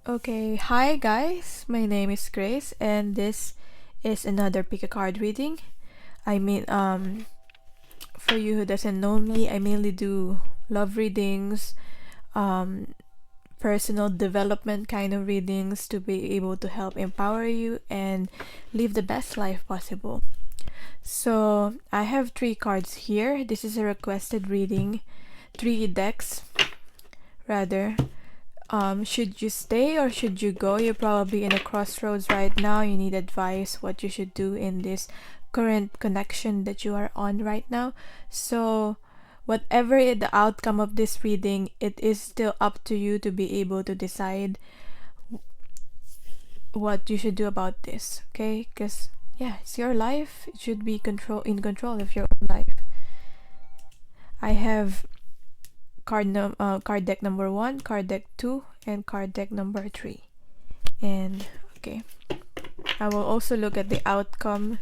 Okay, hi guys, my name is Grace and this is another pick a card reading. I mean, for you who doesn't know me, I mainly do love readings, um, personal development kind of readings to be able to help empower you and live the best life possible. So, I have three cards here. This is a requested reading, three decks rather. Should you stay or should you go? You're probably in a crossroads right now. You need advice what you should do in this current connection that you are on right now. So, whatever the outcome of this reading, it is still up to you to be able to decide what you should do about this, okay? Because yeah, it's your life. It should be in control of your own life. I have card deck number 1, card deck 2, and card deck number 3. And okay, I will also look at the outcome,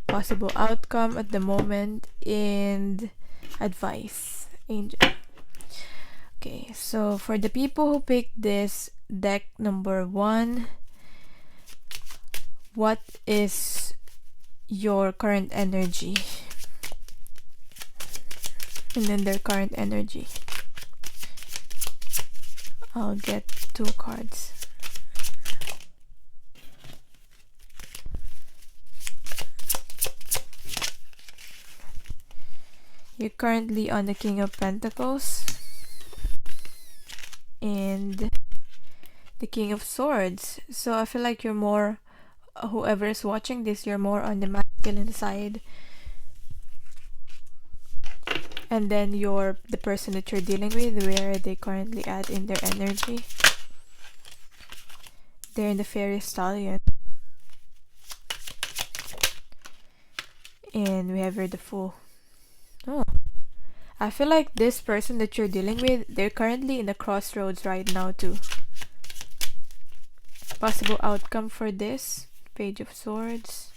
possible outcome at the moment, and advice. Angel. Okay, so for the people who picked this deck number 1, what is your current energy? And then their current energy. I'll get 2 cards. You're currently on the King of Pentacles and the King of Swords. So I feel like you're more, whoever is watching this, you're more on the masculine side. And then the person that you're dealing with, where are they currently at in their energy? They're in the Fairy Stallion. And we have here the Fool. Oh. I feel like this person that you're dealing with, they're currently in a crossroads right now too. Possible outcome for this, Page of Swords.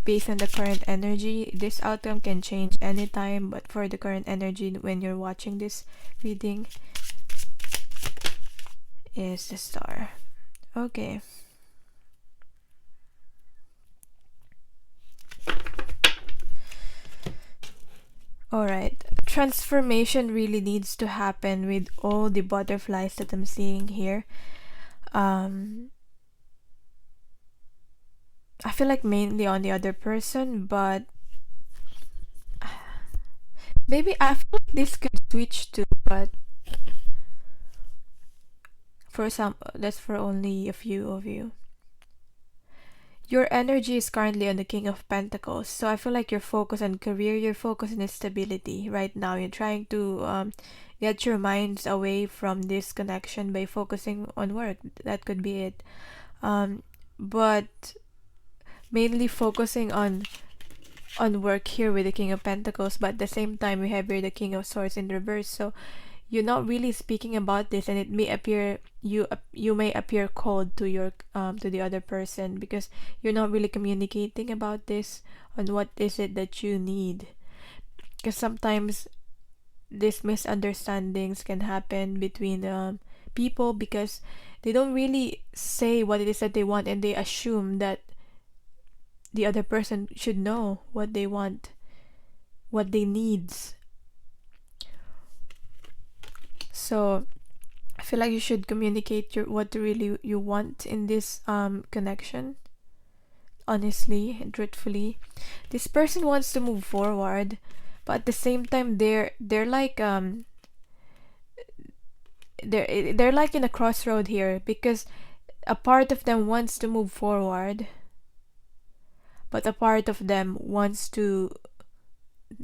Based on the current energy, this outcome can change anytime, but for the current energy when you're watching this reading is the Star. Okay. Alright. Transformation really needs to happen with all the butterflies that I'm seeing here. I feel like mainly on the other person, but maybe I feel like this could switch too, but for some, that's for only a few of you. Your energy is currently on the King of Pentacles, so I feel like you're focused on career, you're focused on stability right now. You're trying to get your minds away from this connection by focusing on work. That could be it. But mainly focusing on work here with the King of Pentacles, but at the same time we have here the King of Swords in reverse. So you're not really speaking about this, and it may appear you may appear cold to your to the other person because you're not really communicating about this on what is it that you need. Because sometimes these misunderstandings can happen between people because they don't really say what it is that they want, and they assume that the other person should know what they want, what they needs. So I feel like you should communicate what really you want in this connection, honestly and truthfully. This person wants to move forward, but at the same time they're like they're like in a crossroad here because a part of them wants to move forward, but a part of them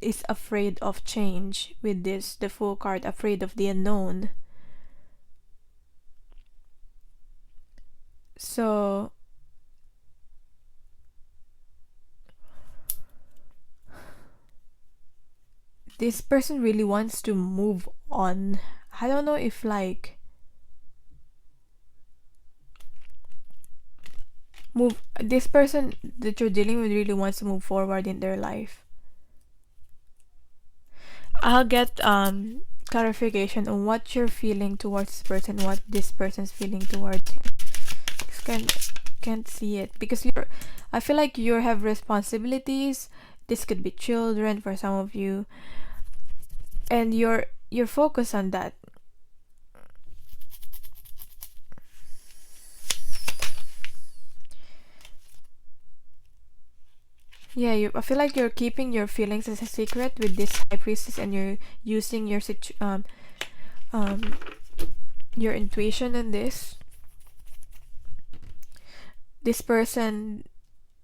is afraid of change with this, the Fool card, afraid of the unknown. So this person really wants to move on. I don't know if like this person that you're dealing with really wants to move forward in their life. I'll get clarification on what you're feeling towards this person, what this person's feeling towards you. Can't see it because I feel like you have responsibilities. This could be children for some of you, and you're focused on that. Yeah, I feel like you're keeping your feelings as a secret with this high priestess, and you're using your intuition in this. This person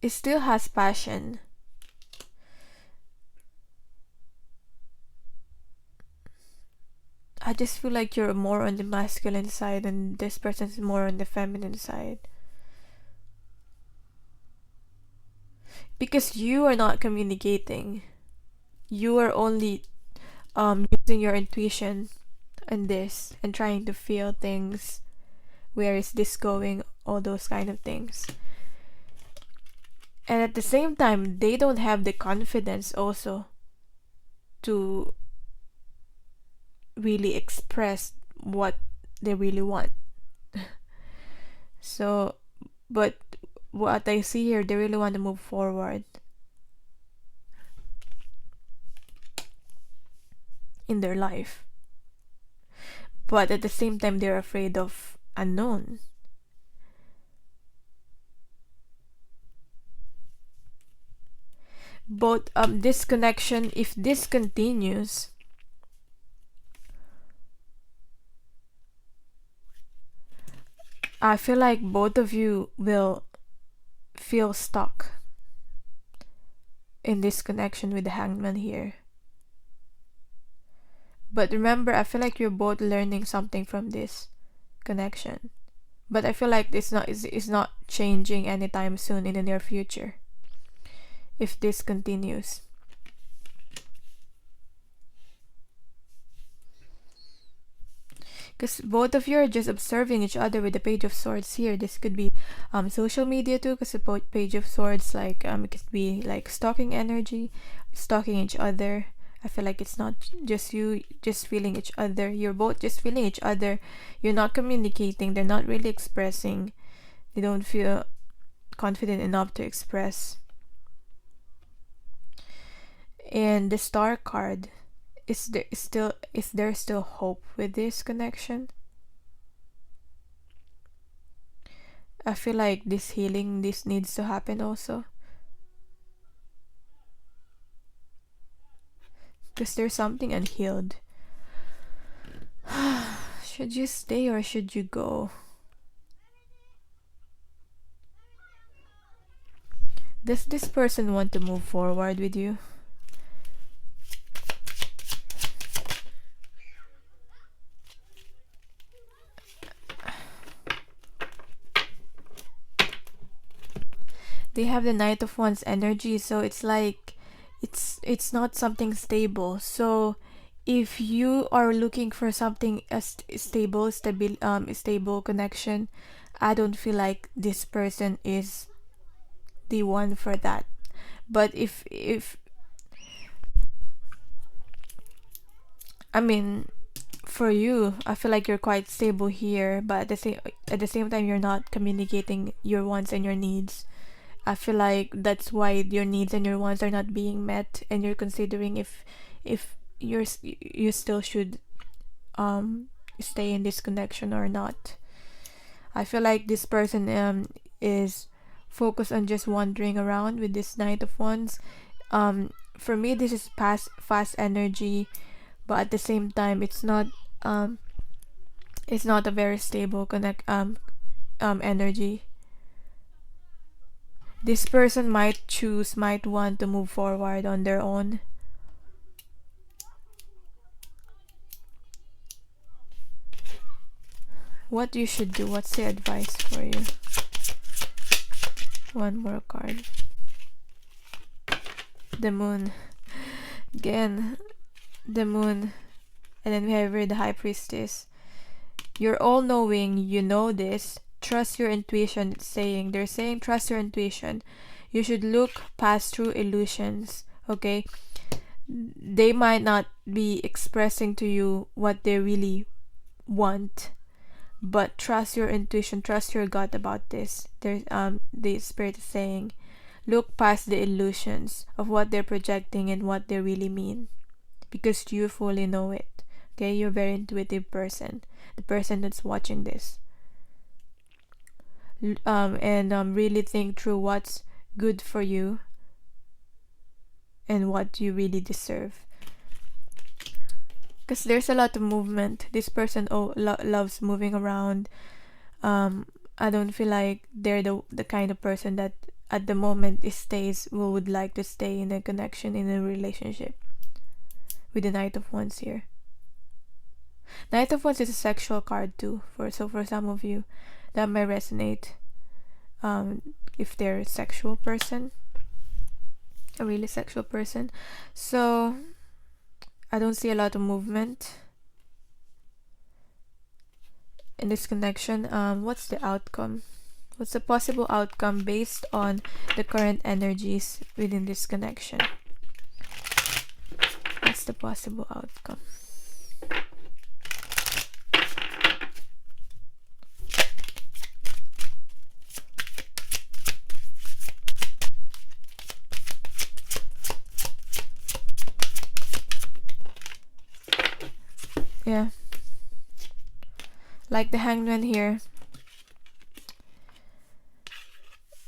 still has passion. I just feel like you're more on the masculine side and this person's more on the feminine side. Because you are not communicating. You are only using your intuition in this and trying to feel things. Where is this going? All those kind of things. And at the same time, they don't have the confidence also to really express what they really want. So, but what I see here, they really want to move forward in their life. But at the same time, they're afraid of unknown. Both this connection, if this continues, I feel like both of you will feel stuck in this connection with the Hangman here. But remember, I feel like you're both learning something from this connection. But I feel like it's not changing anytime soon in the near future. If this continues. Because both of you are just observing each other with the Page of Swords here. This could be social media too, because the Page of Swords, like it could be like stalking energy, stalking each other. I feel like it's not just you just feeling each other. You're both just feeling each other. You're not communicating. They're not really expressing. They don't feel confident enough to express. And the Star card, is there still hope with this connection? I feel like this healing, this needs to happen also. Because there's something unhealed. Should you stay or should you go? Does this person want to move forward with you? They have the Knight of Wands energy, so it's like it's not something stable. So if you are looking for something stable connection, I don't feel like this person is the one for that. But if I mean, for you, I feel like you're quite stable here, but at the same time you're not communicating your wants and your needs. I feel like that's why your needs and your wants are not being met, and you're considering if you still should stay in this connection or not. I feel like this person is focused on just wandering around with this Knight of Wands. For me, this is fast energy, but at the same time, it's not a very stable energy. This person might want to move forward on their own. What you should do? What's the advice for you? One more card. The Moon. Again, the Moon. And then we have here the High Priestess. You're all knowing, you know this. Trust your intuition. They're saying trust your intuition. You should look past through illusions. Okay, they might not be expressing to you what they really want, but trust your intuition, trust your gut about this. There's the spirit is saying, look past the illusions of what they're projecting and what they really mean, because you fully know it. Okay, you're a very intuitive person, the person that's watching this. And really think through what's good for you and what you really deserve, because there's a lot of movement. This person loves moving around. I don't feel like they're the kind of person that at the moment would like to stay in a connection, in a relationship, with the Knight of Wands here. Knight of Wands is a sexual card too, for some of you that may resonate, if they're a sexual person, a really sexual person. So I don't see a lot of movement in this connection. What's the outcome? What's the possible outcome based on the current energies within this connection? What's the possible outcome? Yeah, like the Hangman here,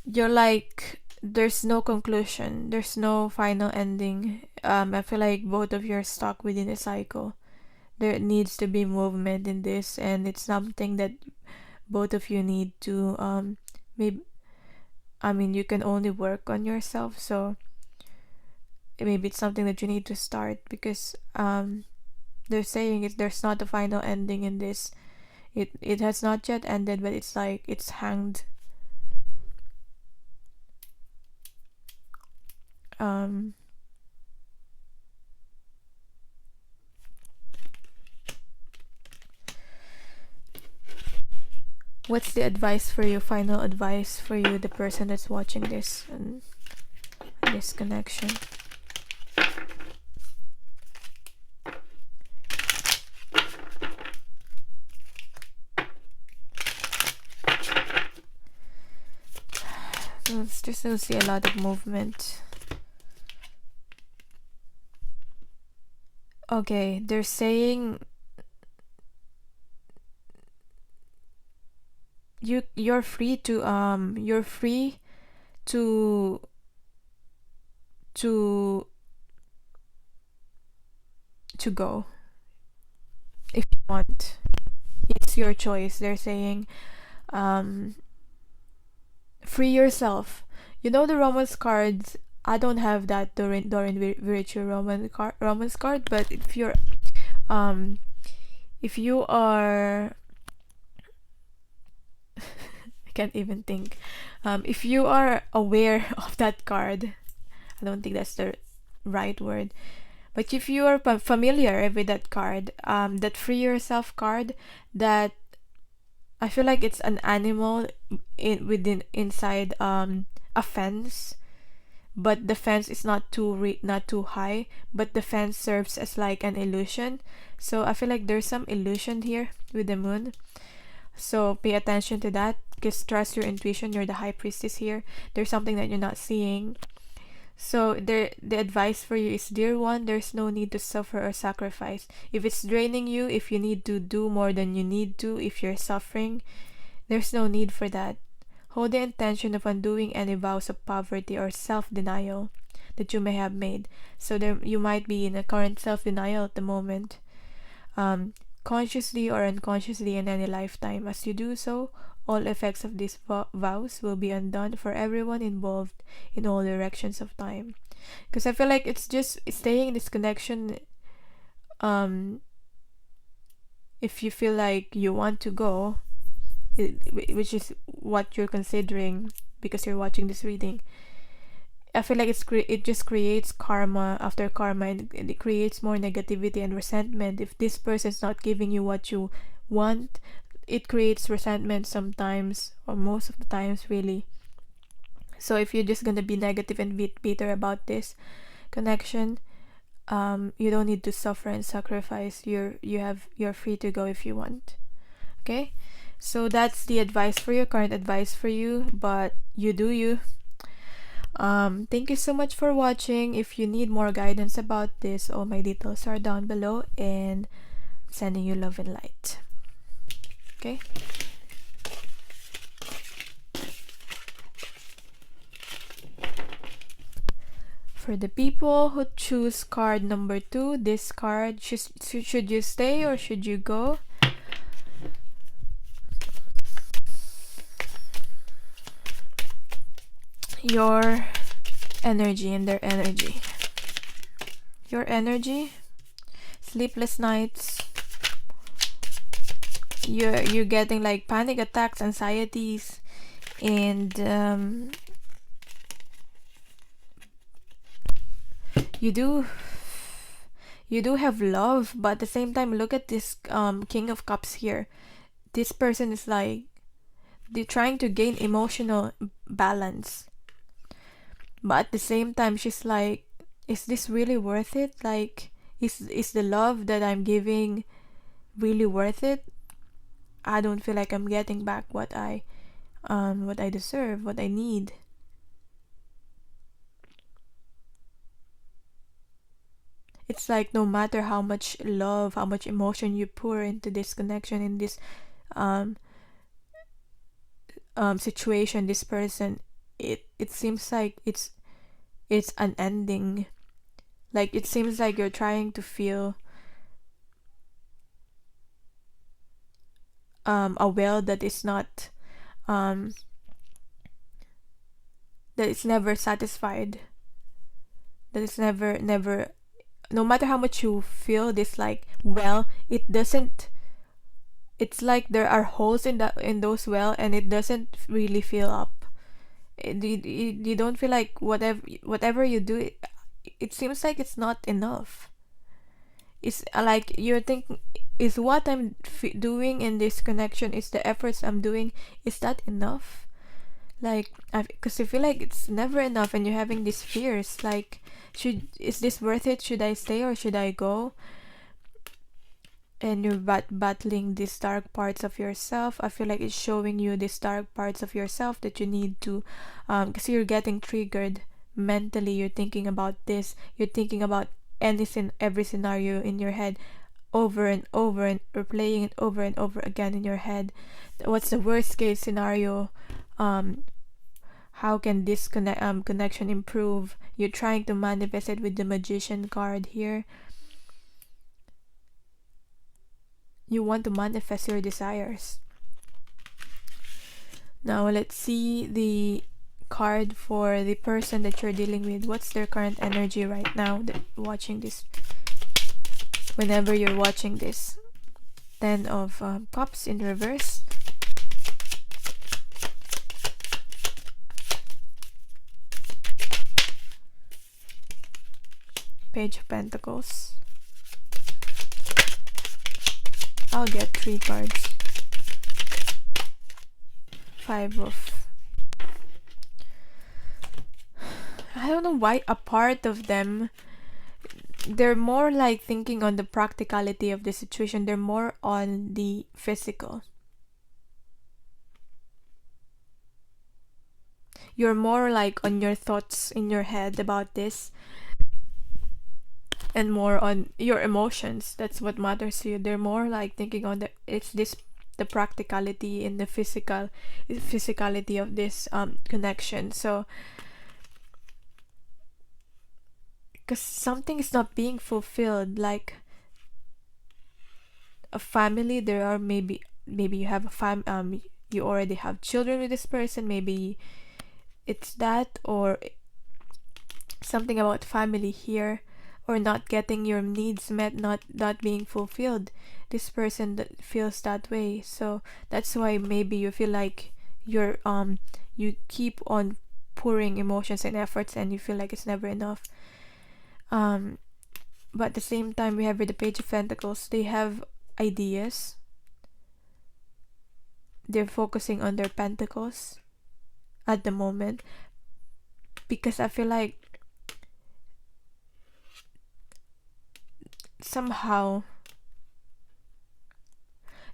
you're like, there's no conclusion, there's no final ending. I feel like both of you are stuck within a cycle. There needs to be movement in this, and it's something that both of you need to maybe, I mean, you can only work on yourself, so maybe it's something that you need to start, because they're saying there's not a final ending in this. It has not yet ended, but it's like it's hanged. What's the advice for you, final advice for you, the person that's watching this and this connection? Just don't see a lot of movement. Okay, they're saying you're free to go if you want. It's your choice. They're saying free yourself. You know the Romance cards. I don't have that Dorian Virtue Romance card, but if you are I can't even think. If you are aware of that card, I don't think that's the right word, but if you are familiar with that card, that free yourself card, that I feel like it's an animal inside a fence, but the fence is not too high, but the fence serves as like an illusion. So I feel like there's some illusion here with the moon. So pay attention to that, because trust your intuition. You're the high priestess here. There's something that you're not seeing. So the advice for you is, dear one, there's no need to suffer or sacrifice. If it's draining you, if you need to do more than you need to, if you're suffering, there's no need for that. Hold the intention of undoing any vows of poverty or self-denial that you may have made. So you might be in a current self-denial at the moment, consciously or unconsciously in any lifetime. As you do so, all effects of these vows will be undone for everyone involved in all directions of time. Because I feel like it's just staying in this connection. If you feel like you want to go, which is what you're considering because you're watching this reading, I feel like it just creates karma after karma, and it creates more negativity and resentment. If this person's not giving you what you want, it creates resentment sometimes, or most of the times, really. So if you're just gonna be negative and bitter about this connection, you don't need to suffer and sacrifice. You're free to go if you want. Okay, so that's the advice for you, current advice for you, but you do you. Thank you so much for watching. If you need more guidance about this, all my details are down below, and I'm sending you love and light. Okay. For the people who choose card number 2, this card, should you stay or should you go? Your energy and their energy. Your energy, sleepless nights. You're getting like panic attacks, anxieties, and you do have love, but at the same time, look at this King of Cups here. This person is like, they're trying to gain emotional balance, but at the same time she's like, is this really worth it? Like, is the love that I'm giving really worth it? I don't feel like I'm getting back what I deserve, what I need. It's like no matter how much love, how much emotion you pour into this connection, in this situation, this person, it seems like it's unending. Like, it seems like you're trying to feel a well that is not that is never satisfied, that is never no matter how much you feel this like well, it doesn't, it's like there are holes in those well, and it doesn't really fill up. You don't feel like whatever you do, it seems like it's not enough. It's like you're thinking, is what I'm doing in this connection, is the efforts I'm doing, is that enough? Like, because you feel like it's never enough, and you're having these fears like, is this worth it? Should I stay or should I go? And you're battling these dark parts of yourself. I feel like it's showing you these dark parts of yourself that you need to, because you're getting triggered mentally. You're thinking about this. You're thinking about every scenario in your head over and over, and replaying it over and over again in your head. What's the worst case scenario? How can this connection improve? You're trying to manifest it with the Magician card here. You want to manifest your desires. Now let's see the card for the person that you're dealing with. What's their current energy right now that watching this? Whenever you're watching this, 10 of Cups in reverse, Page of Pentacles. I'll get 3 cards. 5 of, I don't know why a part of them, they're more like thinking on the practicality of the situation. They're more on the physical. You're more like on your thoughts in your head about this, and more on your emotions. That's what matters to you. They're more like thinking on the practicality and the physicality of this connection. So, because something is not being fulfilled, like a family, there are maybe you have a you already have children with this person, maybe it's that, or something about family here, or not getting your needs met, not being fulfilled. This person that feels that way. So that's why maybe you feel like you're you keep on pouring emotions and efforts, and you feel like it's never enough. But at the same time, we have with the Page of Pentacles, they have ideas. They're focusing on their pentacles at the moment, because I feel like somehow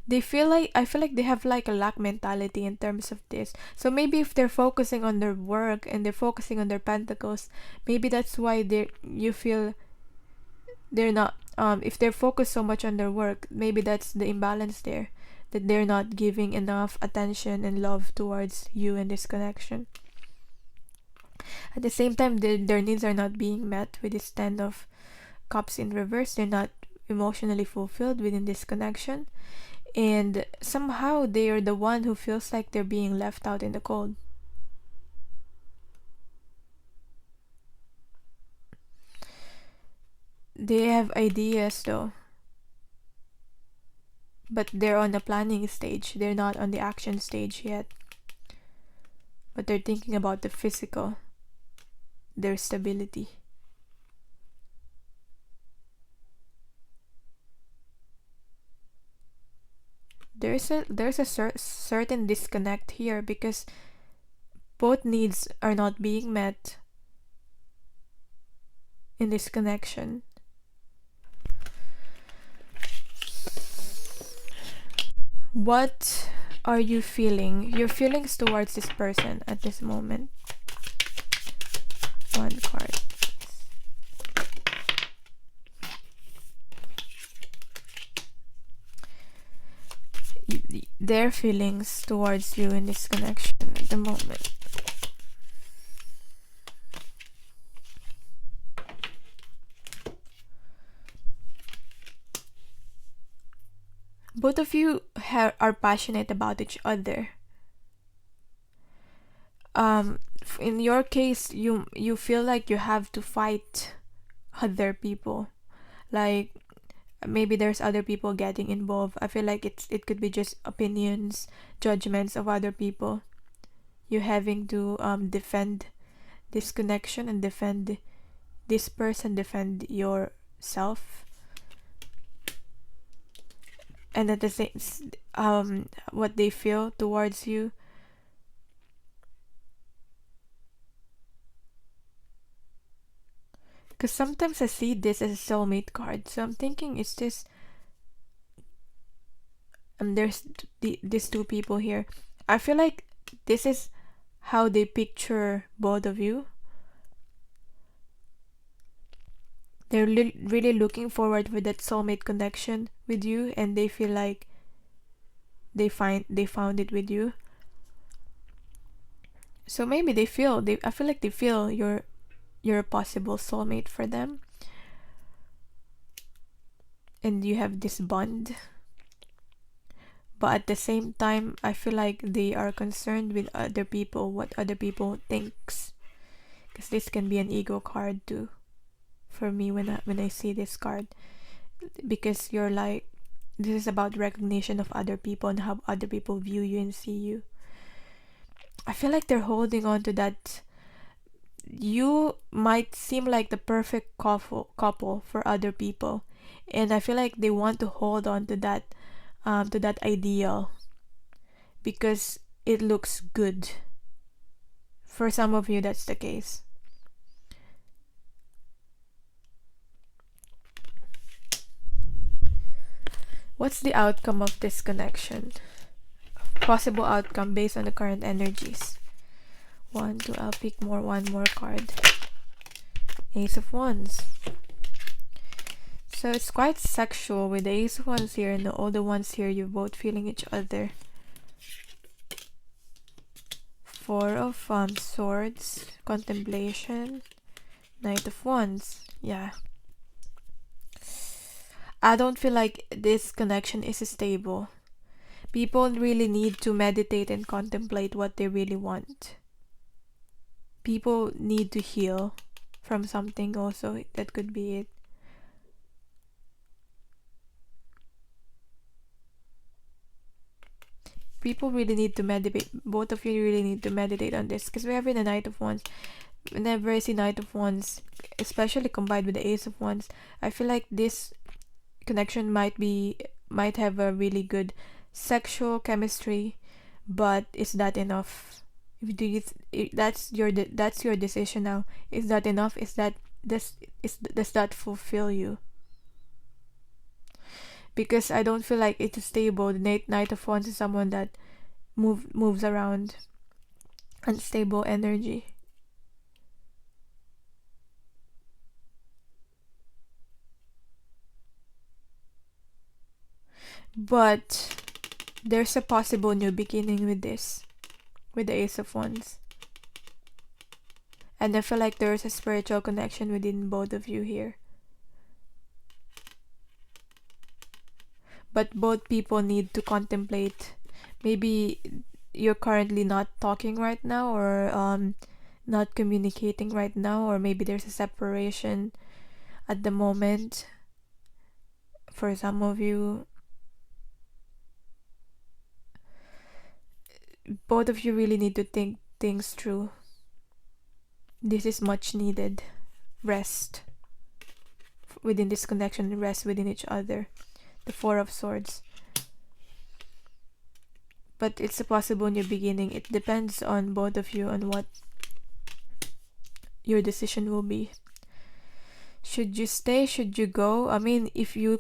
they feel like, I feel like they have like a lack mentality in terms of this. So maybe if they're focusing on their work and they're focusing on their pentacles, maybe that's why they you feel they're not, if they're focused so much on their work, maybe that's the imbalance there, that they're not giving enough attention and love towards you in this connection. At the same time, their needs are not being met with this 10 of cups in reverse. They're not emotionally fulfilled within this connection, and somehow they are the one who feels like they're being left out in the cold. They have ideas though, but they're on the planning stage. They're not on the action stage yet, but they're thinking about the physical, their stability. There's a certain disconnect here, because both needs are not being met in this connection. What are you feeling? Your feelings towards this person at this moment. One card. Their feelings towards you in this connection at the moment. Both of you are passionate about each other. In your case, you feel like you have to fight other people, like maybe there's other people getting involved. I feel like it could be just opinions, judgments of other people. You having to defend this connection and defend this person, defend yourself, and at the same what they feel towards you. Because sometimes I see this as a soulmate card, so I'm thinking it's just there's these two people here. I feel like this is how they picture both of you. They're really looking forward for that soulmate connection with you, and they feel like they found it with you. So maybe I feel like they feel you're a possible soulmate for them, and you have this bond. But at the same time, I feel like they are concerned with other people, what other people thinks, because this can be an ego card too for me when I see this card, because you're like, this is about recognition of other people and how other people view you and see you. I feel like they're holding on to that. You might seem like the perfect couple for other people, and I feel like they want to hold on to that ideal, because it looks good. For some of you, that's the case. What's the outcome of this connection? Possible outcome based on the current energies. 1, 2, I'll pick one more card. Ace of Wands. So it's quite sexual with the Ace of Wands here, and all the ones here, you're both feeling each other. 4 of Swords, Contemplation, Knight of Wands. Yeah. I don't feel like this connection is stable. People really need to meditate and contemplate what they really want. People need to heal from something also. That could be it. People really need to meditate. Both of you really need to meditate on this, because we have the Knight of Wands. Whenever I see Knight of Wands, especially combined with the Ace of Wands, I feel like this connection might have a really good sexual chemistry, but is that enough? That's your decision now. Is that enough? Does that fulfill you? because I don't feel like it's stable. The Knight of Wands is someone that moves around, unstable energy. But there's a possible new beginning with this, with the Ace of Wands. And I feel like there's a spiritual connection within both of you here. But both people need to contemplate. Maybe you're currently not talking right now, or not communicating right now, or maybe there's a separation at the moment for some of you. Both of you really need to think things through. This is much needed. Rest within this connection, rest within each other. The Four of Swords. But it's a possible new beginning. It depends on both of you on what your decision will be. Should you stay? Should you go? I mean, if you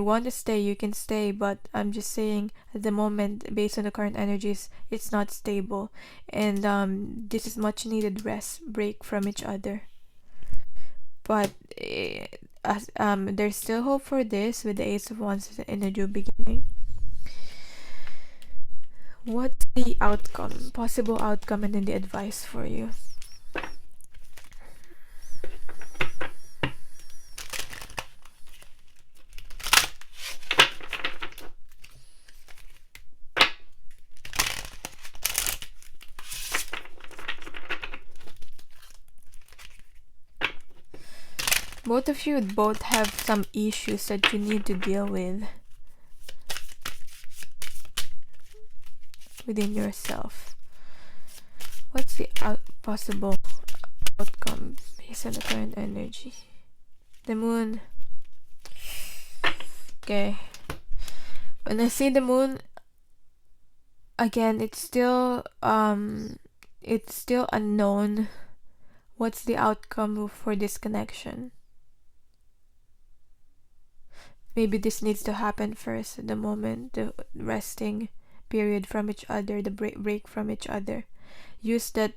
want to stay, you can stay, but I'm just saying at the moment, based on the current energies, it's not stable, and this is much needed rest, break from each other. But there's still hope for this with the Ace of Wands in a new beginning. What's the outcome, possible outcome, and then the advice for you? Both of you both have some issues that you need to deal with within yourself. What's the possible outcome based on the current energy? The Moon. Okay. When I see the Moon, again, it's still unknown. What's the outcome for this connection? Maybe this needs to happen first at the moment, the resting period from each other, the break from each other. Use that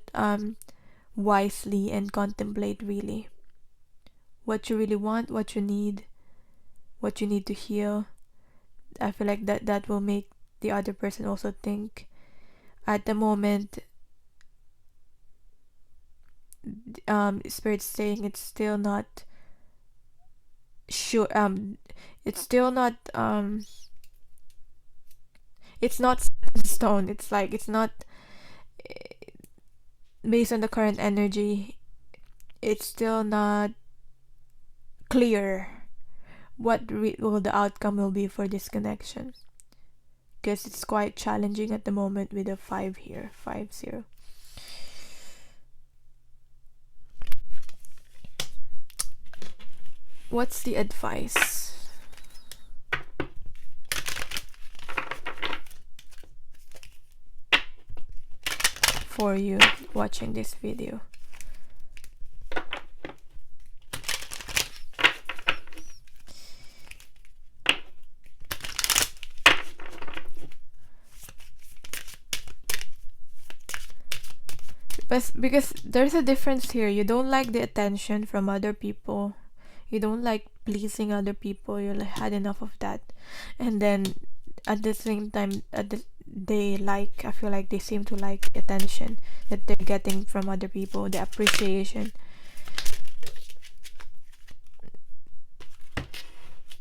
wisely and contemplate really what you really want, what you need to heal. I feel like that will make the other person also think. At the moment, Spirit's saying it's still not sure. It's still not it's not set in stone. It's like it's not based on the current energy. It's still not clear what will the outcome will be for this connection, because it's quite challenging at the moment with a 5 here, 5-0. What's the advice for you watching this video? But because there's a difference here, you don't like the attention from other people, you don't like pleasing other people, you had enough of that, and then at the same time I feel like they seem to like the attention that they're getting from other people, the appreciation.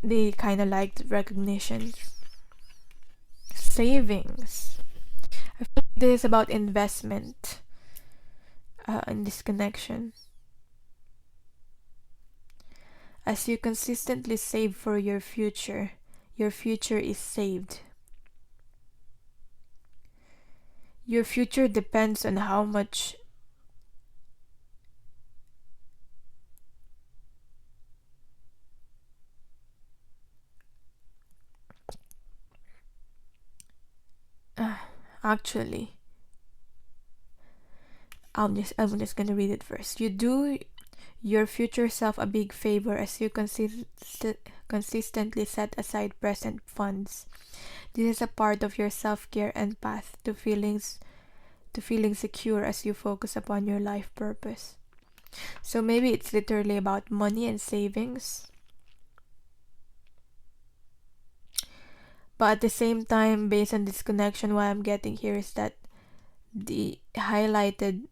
They kind of liked recognition. Savings. I feel like this is about investment in this connection. As you consistently save for your future is saved. Your future depends on how much actually I'm just gonna read it first. your future self a big favor as you consistently set aside present funds. This is a part of your self-care and path to feeling secure as you focus upon your life purpose. So maybe it's literally about money and savings. But at the same time, based on this connection, what I'm getting here is that the highlighted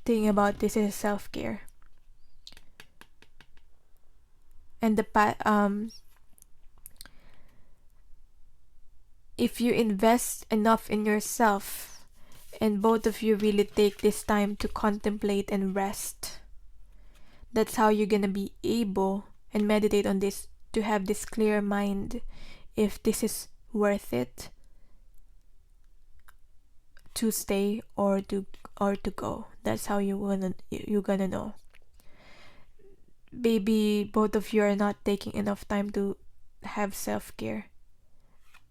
thing about this is self-care. And if you invest enough in yourself and both of you really take this time to contemplate and rest, that's how you're gonna be able and meditate on this to have this clear mind if this is worth it to stay or to go. That's how you're gonna know. Maybe both of you are not taking enough time to have self-care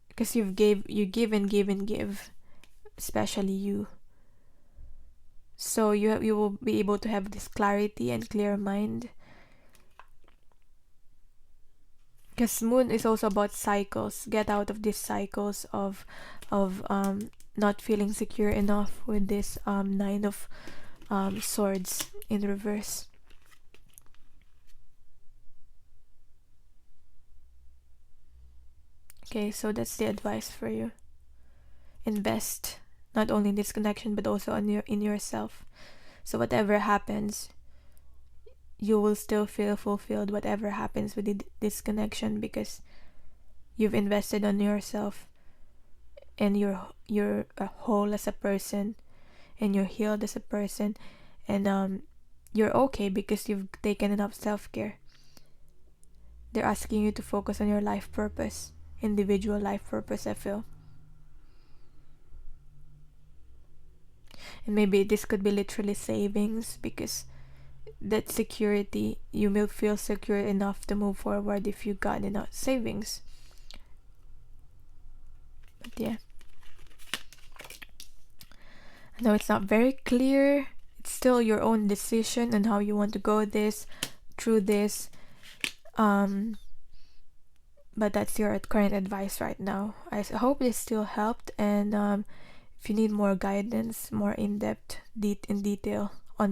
because you give and give and give, especially you. So you will be able to have this clarity and clear mind. Because moon is also about cycles. Get out of these cycles of not feeling secure enough with this nine of swords in reverse. Okay, so that's the advice for you. Invest not only in this connection but also in yourself. So whatever happens, you will still feel fulfilled whatever happens with this connection because you've invested on yourself and you're whole as a person and you're healed as a person and you're okay because you've taken enough self-care. They're asking you to focus on your life purpose, individual life purpose, I feel. And maybe this could be literally savings because that security, you will feel secure enough to move forward if you got enough savings. But yeah, I know it's not very clear. It's still your own decision on how you want to go through this. But that's your current advice right now. I hope this still helped, and if you need more guidance, more in-depth, detail, I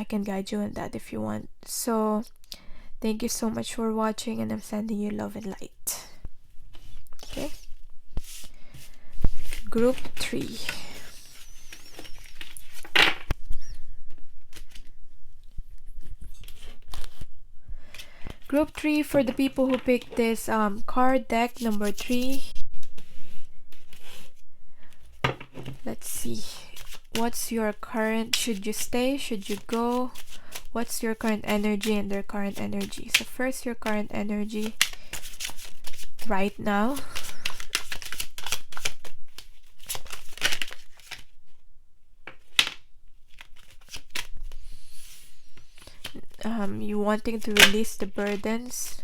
can guide you in that if you want. So thank you so much for watching, and I'm sending you love and light. Okay, group 3. Group 3, for the people who picked this card deck number 3. Let's see. What's your current, should you stay, should you go? What's your current energy and their current energy? So first, your current energy right now. You wanting to release the burdens.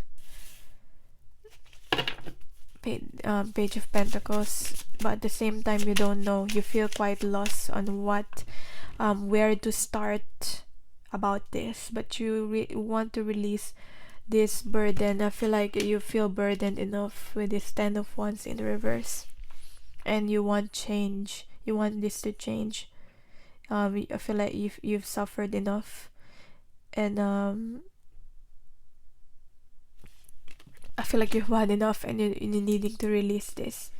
Page of Pentacles, but at the same time you don't know. You feel quite lost on where to start about this, but you want to release this burden. I feel like you feel burdened enough with this 10 of Wands in reverse, and you want change. You want this to change. I feel like you've suffered enough, and I feel like you've had enough and you're needing to release this.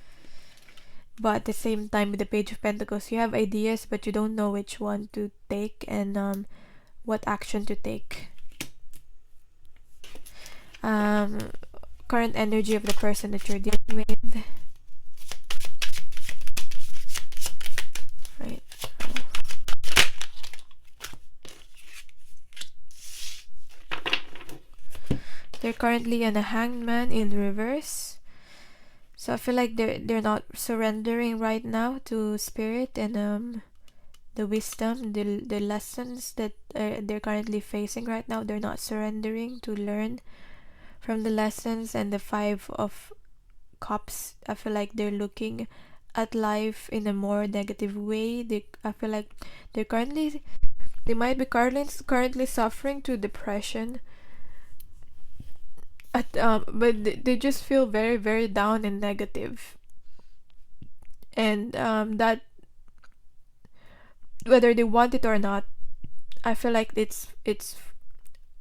But at the same time, with the Page of Pentacles, you have ideas but you don't know which one to take and what action to take. Current energy of the person that you're dealing with. Right. They're currently on a Hanged Man in reverse. So I feel like they're not surrendering right now to spirit and the wisdom, the lessons that they're currently facing right now. They're not surrendering to learn from the lessons. And the 5 of Cups, I feel like they're looking at life in a more negative way. I feel like they might be currently suffering to depression. But they just feel very, very down and negative. And that, whether they want it or not, I feel like it's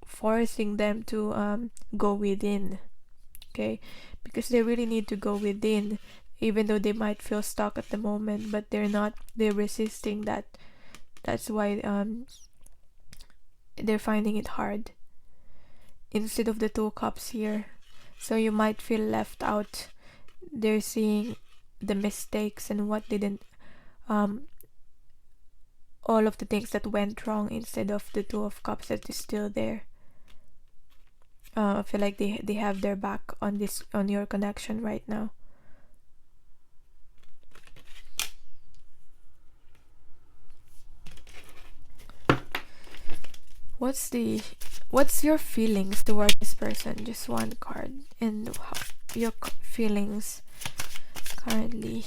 forcing them to go within. Okay, because they really need to go within, even though they might feel stuck at the moment, but they're resisting that. That's why they're finding it hard, instead of the two cups here. So you might feel left out. They're seeing the mistakes and what didn't all of the things that went wrong, instead of the two of cups that is still there. I feel like they have their back on your connection right now. What's your feelings toward this person? Just one card. And your feelings currently.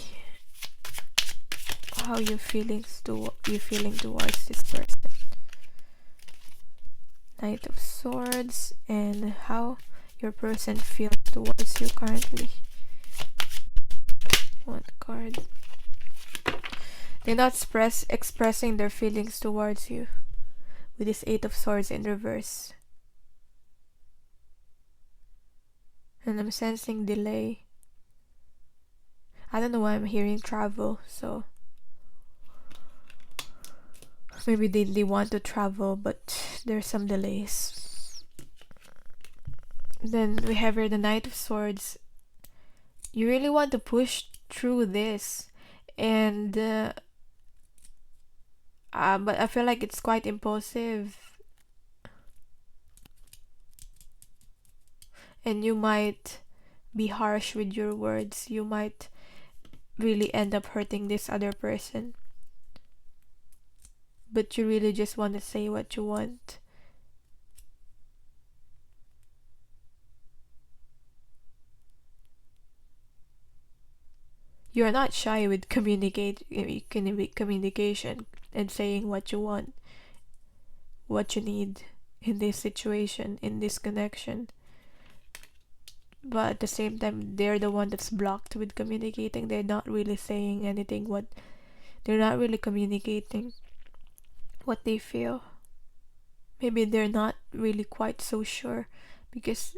How you feeling towards this person? Knight of Swords, and how your person feels towards you currently. One card. They're not expressing their feelings towards you with this Eight of Swords in reverse. And I'm sensing delay. I don't know why I'm hearing travel, so maybe they want to travel, but there's some delays. Then we have here the Knight of Swords. You really want to push through this, and but I feel like it's quite impulsive, and you might be harsh with your words. You might really end up hurting this other person, but you really just want to say what you want. You're not shy with communication and saying what you want, what you need in this situation, in this connection. But at the same time, they're the one that's blocked with communicating. They're not really saying anything. They're not really communicating what they feel. Maybe they're not really quite so sure, because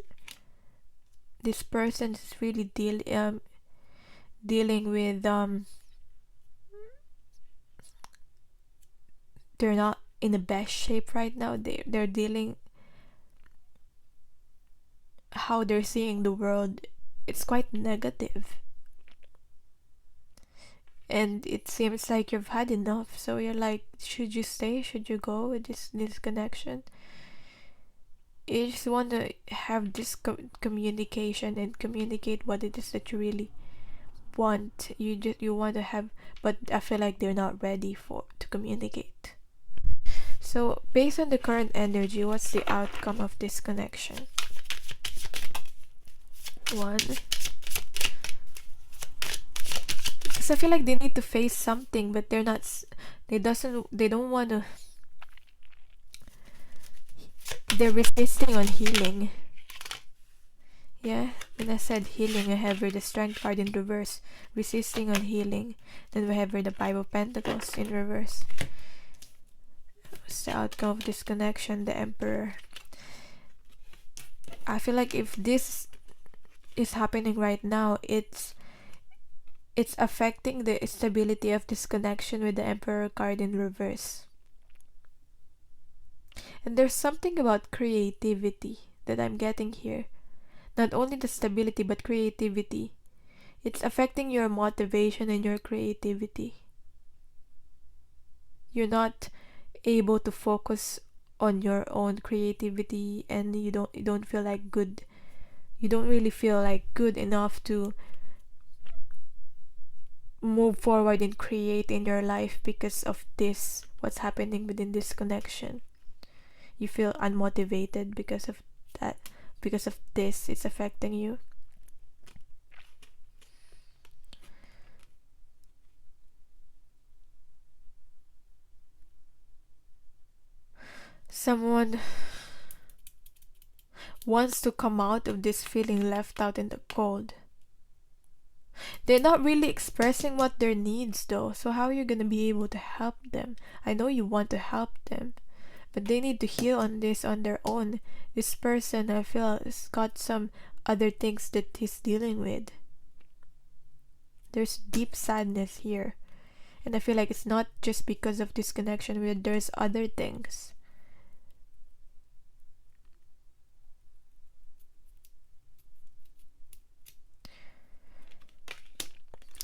this person is really dealing with they're not in the best shape right now. They're dealing, how they're seeing the world, it's quite negative, and it seems like you've had enough. So you're like, should you stay, should you go with this connection? You just want to have this communication and communicate what it is that you really want. You want to have, but I feel like they're not ready to communicate. So based on the current energy, what's the outcome of this connection? One, because I feel like they need to face something, but they don't want to. They're resisting on healing. Yeah, when I said healing, I have here the Strength card in reverse, resisting on healing. Then we have here the Five of Pentacles in reverse. What's the outcome of this connection? The Emperor. I feel like if this is happening right now, it's affecting the stability of this connection with the Emperor card in reverse. And there's something about creativity that I'm getting here. Not only the stability, but creativity. It's affecting your motivation and your creativity. You're not able to focus on your own creativity, and you don't feel like good. You don't really feel like good enough to move forward and create in your life because of this, what's happening within this connection. You feel unmotivated because of that. Because of this, it's affecting you. Someone wants to come out of this feeling left out in the cold. They're not really expressing what their needs though, so how are you gonna be able to help them? I know you want to help them, but they need to heal on this on their own. This person, I feel, has got some other things that he's dealing with. There's deep sadness here, and I feel like it's not just because of this connection, where there's other things.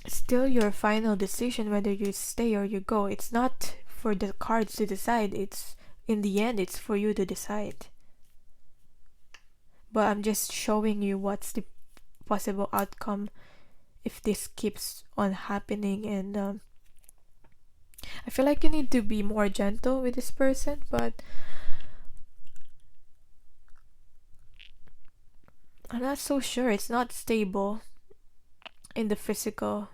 Still your final decision whether you stay or you go. It's not for the cards to decide. It's in the end, it's for you to decide. But I'm just showing you what's the possible outcome if this keeps on happening. And I feel like you need to be more gentle with this person, but I'm not so sure. It's not stable in the physical.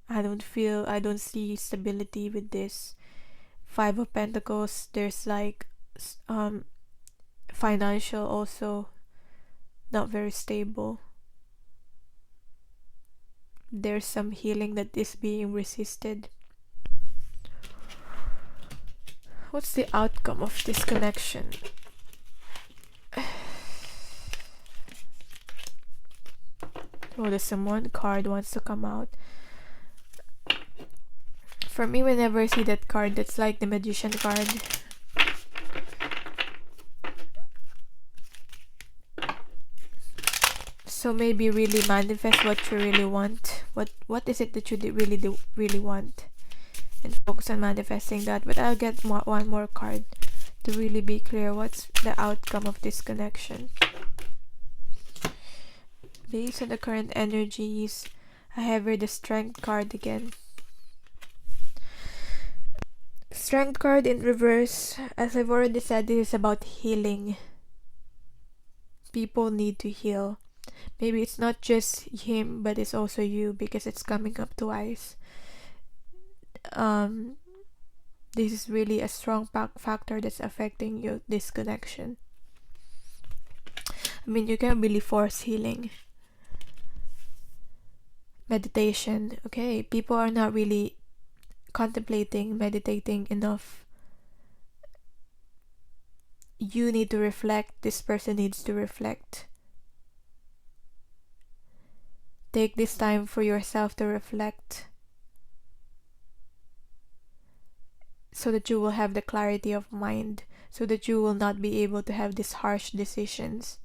I don't see stability with this. Five of Pentacles, there's like financial also not very stable. There's some healing that is being resisted. What's the outcome of this connection? Oh, the someone card wants to come out. For me, whenever I see that card, that's like the Magician card. So maybe really manifest what you really want. What is it that you really want, and focus on manifesting that. But I'll get one more card to really be clear. What's the outcome of this connection? Based on the current energies, I have here the Strength card again. Strength card in reverse. As I've already said, this is about healing. People need to heal. Maybe it's not just him, but it's also you, because it's coming up twice. This is really a strong factor that's affecting you, this connection. I mean, you can't really force healing. Meditation. Okay, people are not really contemplating, meditating enough. You need to reflect. This person needs to reflect. Take this time for yourself to reflect, so that you will have the clarity of mind, so that you will not be able to have these harsh decisions,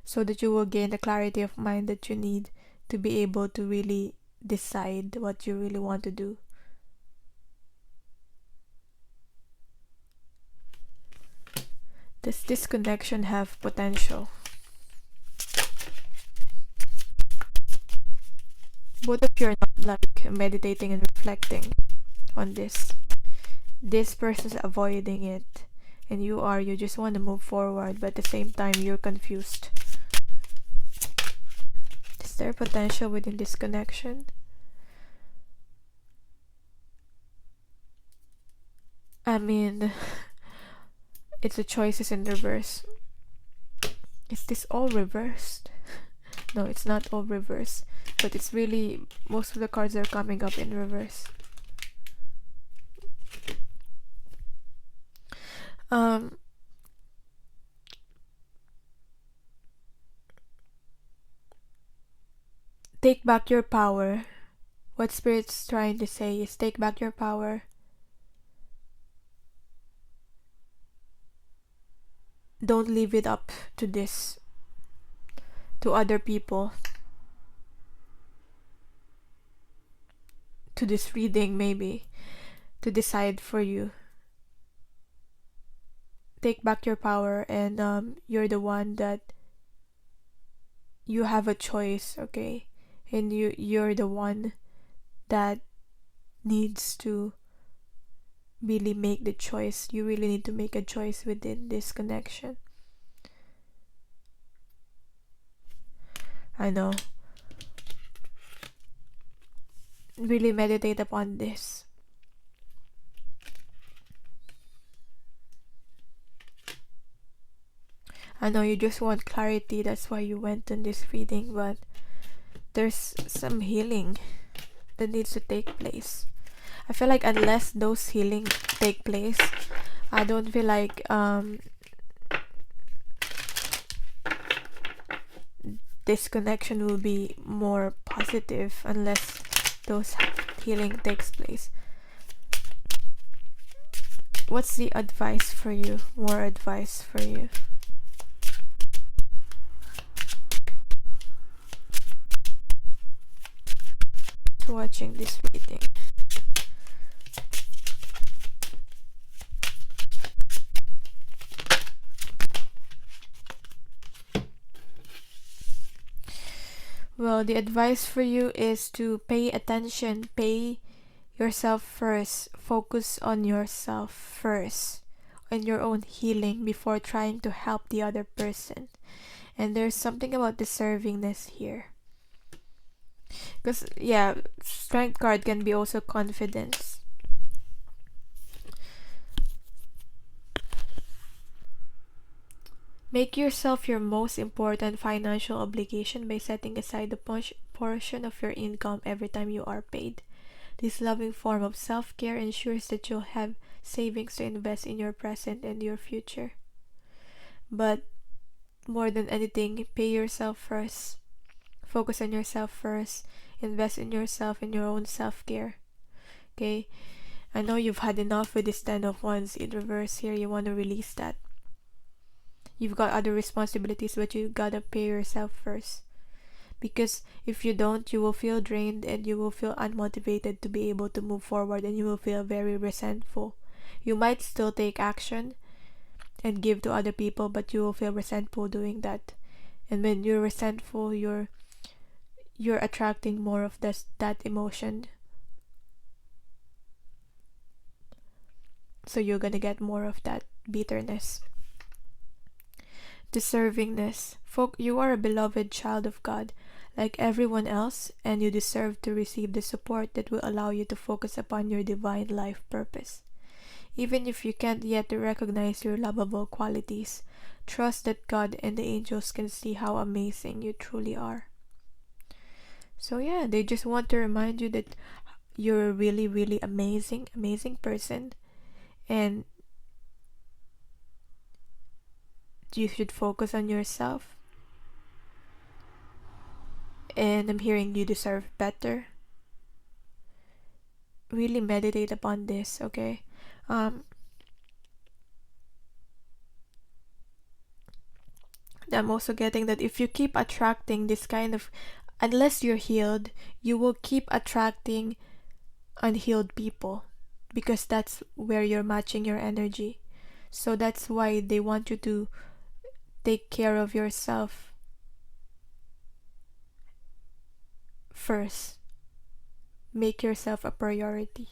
so that you will gain the clarity of mind that you need to be able to really decide what you really want to do. Does this connection have potential? Both of you are not like meditating and reflecting on this. This person's avoiding it, and you just want to move forward, but at the same time you're confused. Is there potential within this connection? I mean, it's the choices in reverse. Is this all reversed? No, it's not all reversed, but it's really, most of the cards are coming up in reverse. Take back your power. What Spirit's trying to say is take back your power. Don't leave it up to other people, to this reading maybe, to decide for you. Take back your power, and you're the one that you have a choice, okay? And you're the one that needs to really make the choice. You really need to make a choice within this connection. I know. Really meditate upon this. I know you just want clarity, that's why you went on this reading, but there's some healing that needs to take place. I feel like unless those healing take place, I don't feel like this connection will be more positive unless those healing takes place. What's the advice for you? More advice for you. Watching this reading. Well, the advice for you is to pay attention, pay yourself first, focus on yourself first, on your own healing before trying to help the other person. And there's something about deservingness here. Because, yeah, strength card can be also confidence. Make yourself your most important financial obligation by setting aside a portion of your income every time you are paid. This loving form of self-care ensures that you'll have savings to invest in your present and your future. But more than anything, pay yourself first. Focus on yourself first. Invest in yourself and your own self-care. Okay? I know you've had enough with this Ten of Wands in reverse here. You want to release that. You've got other responsibilities, but you gotta pay yourself first. Because if you don't, you will feel drained and you will feel unmotivated to be able to move forward, and you will feel very resentful. You might still take action and give to other people, but you will feel resentful doing that. And when you're resentful, you're attracting more of that emotion. So you're gonna get more of that bitterness. Deservingness. You are a beloved child of God, like everyone else, and you deserve to receive the support that will allow you to focus upon your divine life purpose. Even if you can't yet recognize your lovable qualities, trust that God and the angels can see how amazing you truly are. So yeah, they just want to remind you that you're a really, really amazing person, and you should focus on yourself. And I'm hearing you deserve better. Really meditate upon this, okay? I'm also getting that if you keep attracting this kind of, unless you're healed, you will keep attracting unhealed people, because that's where you're matching your energy. So that's why they want you to take care of yourself first. Make yourself a priority.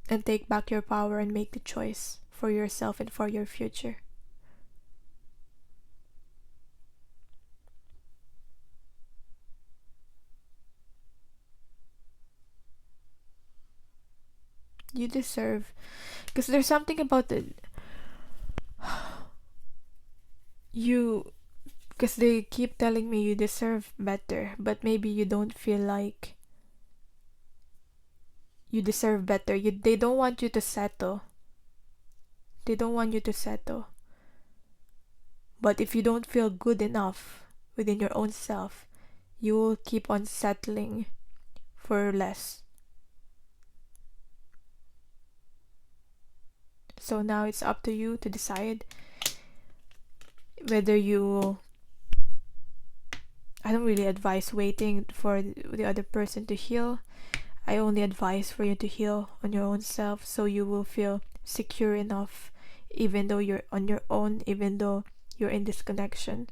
And take back your power and make the choice for yourself and for your future. You deserve, because there's something about because they keep telling me you deserve better, but maybe you don't feel like you deserve better. They don't want you to settle. They don't want you to settle. But if you don't feel good enough within your own self, you will keep on settling for less. So now it's up to you to decide whether I don't really advise waiting for the other person to heal. I only advise for you to heal on your own self, so you will feel secure enough even though you're on your own, even though you're in this connection.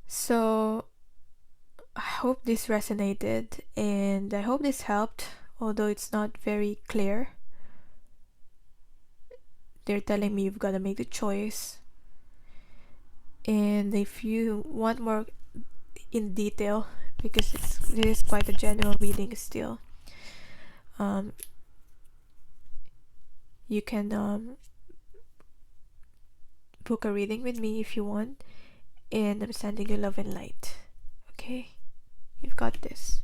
So I hope this resonated, and I hope this helped, although it's not very clear. They're telling me you've got to make the choice, And if you want more in detail, because it is quite a general reading still, you can book a reading with me if you want. And I'm sending you love and light. Okay? You've got this.